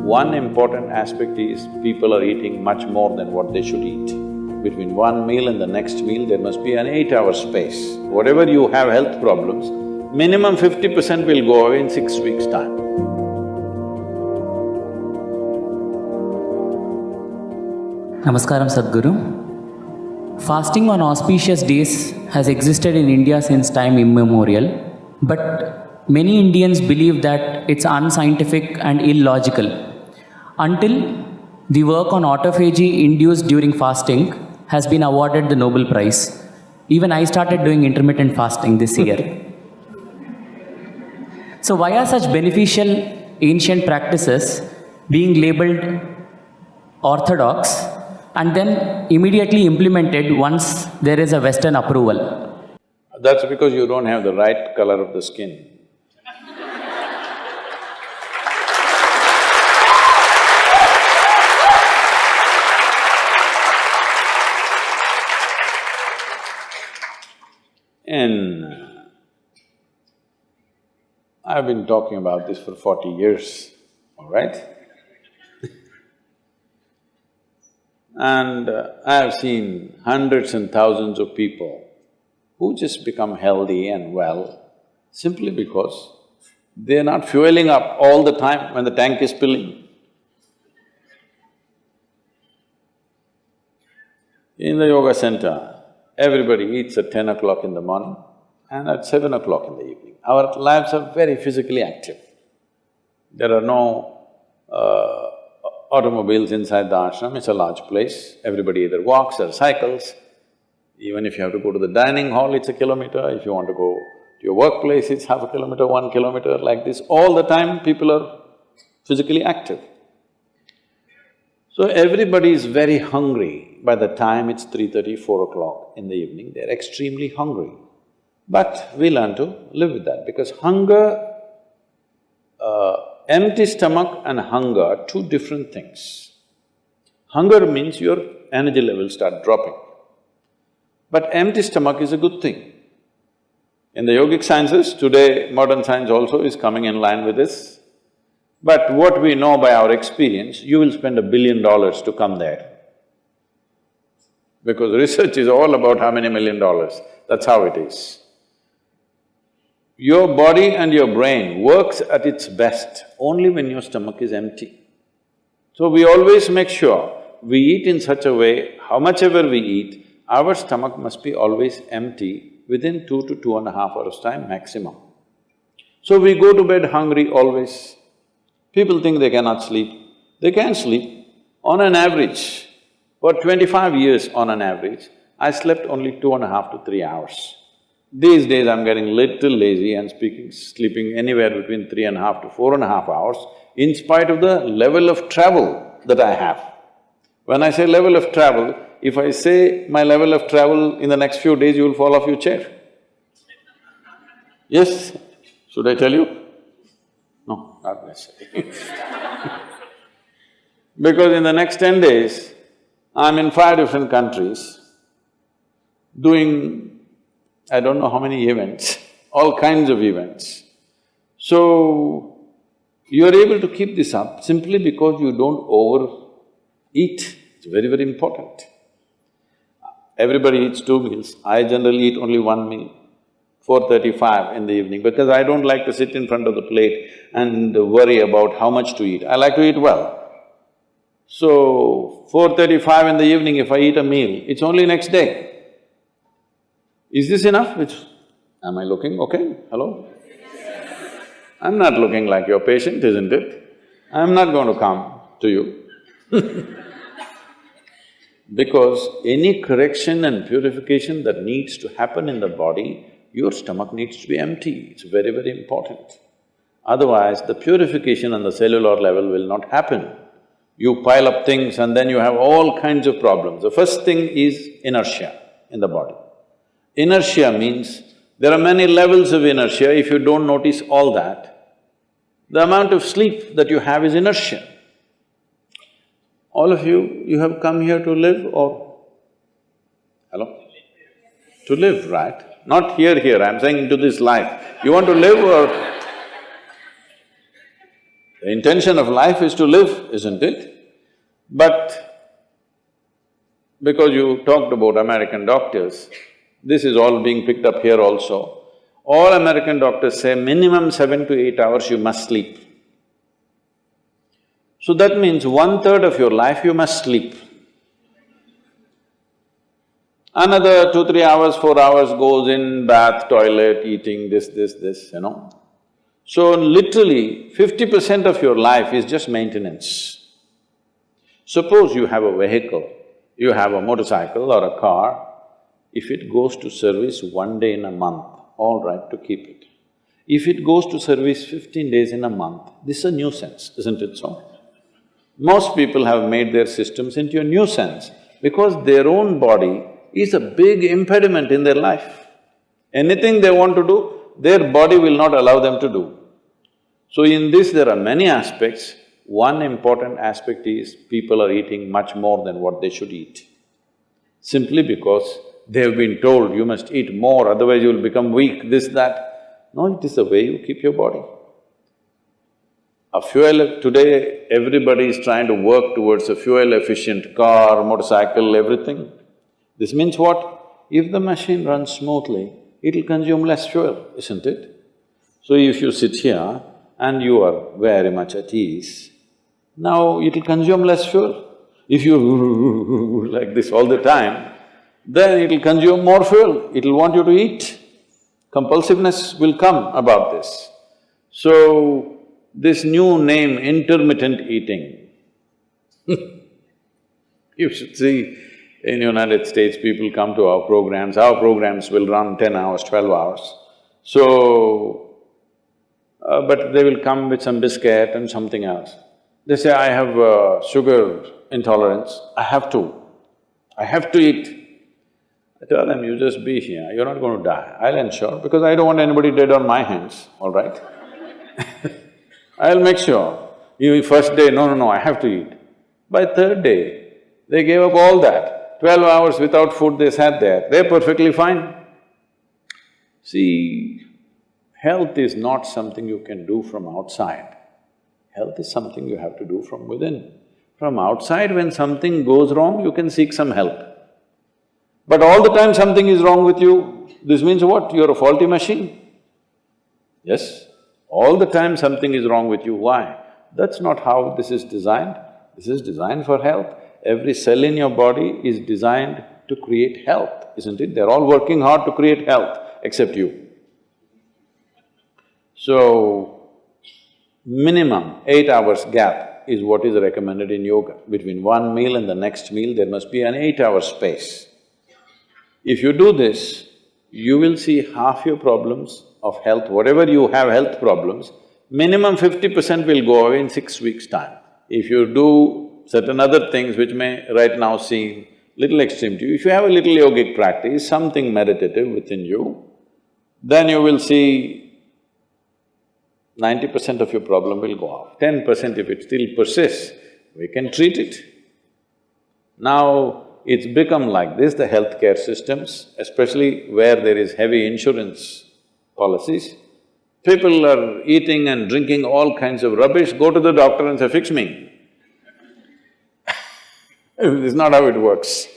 One important aspect is people are eating much more than what they should eat. Between one meal and the next meal, there must be an 8-hour space. Whatever you have health problems, minimum 50% will go away in 6 weeks' time. Namaskaram Sadhguru. Fasting on auspicious days has existed in India since time immemorial, but many Indians believe that it's unscientific and illogical until the work on autophagy induced during fasting has been awarded the Nobel Prize. Even I started doing intermittent fasting this year. So why are such beneficial ancient practices being labeled orthodox and then immediately implemented once there is a Western approval? That's because you don't have the right color of the skin. I've been talking about this for 40 years, all right? And I have seen hundreds and thousands of people who just become healthy and well simply because they're not fueling up all the time when the tank is filling. In the yoga center, everybody eats at 10 o'clock in the morning and at 7 o'clock in the evening. Our lives are very physically active. There are no automobiles inside the ashram, it's a large place. Everybody either walks or cycles. Even if you have to go to the dining hall, it's a kilometer. If you want to go to your workplace, it's half a kilometer, 1 kilometer, like this. All the time, people are physically active. So everybody is very hungry. By the time it's 3:30, 4 o'clock in the evening, they're extremely hungry. But we learn to live with that because hunger, empty stomach and hunger are two different things. Hunger means your energy levels start dropping. But empty stomach is a good thing. In the yogic sciences, today modern science also is coming in line with this. But what we know by our experience, you will spend $1 billion to come there. Because research is all about how many $1 million, that's how it is. Your body and your brain works at its best only when your stomach is empty. So we always make sure we eat in such a way, how much ever we eat, our stomach must be always empty within 2 to 2.5 hours' time maximum. So we go to bed hungry always. People think they cannot sleep. They can sleep. On an average, for 25 years on an average, I slept only 2.5 to 3 hours. These days I'm getting little lazy and sleeping anywhere between 3.5 to 4.5 hours in spite of the level of travel that I have. When I say level of travel, if I say my level of travel in the next few days, you will fall off your chair. Yes? Should I tell you? No, not necessarily. Because in the next 10 days, I'm in 5 different countries doing I don't know how many events, all kinds of events. So, you're able to keep this up simply because you don't overeat. It's very, very important. Everybody eats 2 meals. I generally eat only 1 meal, 4:35 in the evening, because I don't like to sit in front of the plate and worry about how much to eat. I like to eat well. So, 4:35 in the evening, if I eat a meal, it's only next day. Is this enough? Am I looking okay? Hello? I'm not looking like your patient, isn't it? I'm not going to come to you because any correction and purification that needs to happen in the body, your stomach needs to be empty. It's very, very important. Otherwise, the purification on the cellular level will not happen. You pile up things and then you have all kinds of problems. The first thing is inertia in the body. Inertia means there are many levels of inertia. If you don't notice all that, the amount of sleep that you have is inertia. All of you have come here to live or… Hello? To live, right? Not here, I'm saying into this life. You want to live or… The intention of life is to live, isn't it? But because you talked about American doctors, this is all being picked up here also. All American doctors say minimum 7 to 8 hours you must sleep. So that means 1/3 of your life you must sleep. Another 2, 3 hours, 4 hours goes in bath, toilet, eating, this, you know. So literally 50% of your life is just maintenance. Suppose you have a vehicle, you have a motorcycle or a car, if it goes to service 1 day in a month, all right to keep it. If it goes to service 15 days in a month, this is a nuisance, isn't it so? Most people have made their systems into a nuisance because their own body is a big impediment in their life. Anything they want to do, their body will not allow them to do. So in this there are many aspects. One important aspect is people are eating much more than what they should eat. Simply because they have been told, you must eat more, otherwise you will become weak, this, that. No, it is the way you keep your body. Today everybody is trying to work towards a fuel-efficient car, motorcycle, everything. This means what? If the machine runs smoothly, it'll consume less fuel, isn't it? So if you sit here and you are very much at ease, now it'll consume less fuel. If you like this all the time, then it'll consume more fuel, it'll want you to eat. Compulsiveness will come about this. So, this new name, intermittent eating you should see, in United States, people come to our programs will run 10 hours, 12 hours. So, but they will come with some biscuit and something else. They say, I have sugar intolerance, I have to eat. I tell them, you just be here, you're not going to die, I'll ensure, because I don't want anybody dead on my hands, all right? I'll make sure. You first day, no, I have to eat. By third day, they gave up all that. 12 hours without food they sat there, they're perfectly fine. See, health is not something you can do from outside. Health is something you have to do from within. From outside, when something goes wrong, you can seek some help. But all the time something is wrong with you, this means what? You're a faulty machine. Yes? All the time something is wrong with you, why? That's not how this is designed. This is designed for health. Every cell in your body is designed to create health, isn't it? They're all working hard to create health, except you. So, minimum 8 hours gap is what is recommended in yoga. Between one meal and the next meal, there must be an 8-hour space. If you do this, you will see half your problems of health, whatever you have health problems, minimum 50% will go away in 6 weeks' time. If you do certain other things which may right now seem little extreme to you, if you have a little yogic practice, something meditative within you, then you will see 90% of your problem will go off. 10% if it still persists, we can treat it. Now, it's become like this, the healthcare systems, especially where there is heavy insurance policies. People are eating and drinking all kinds of rubbish, go to the doctor and say, fix me. This is not how it works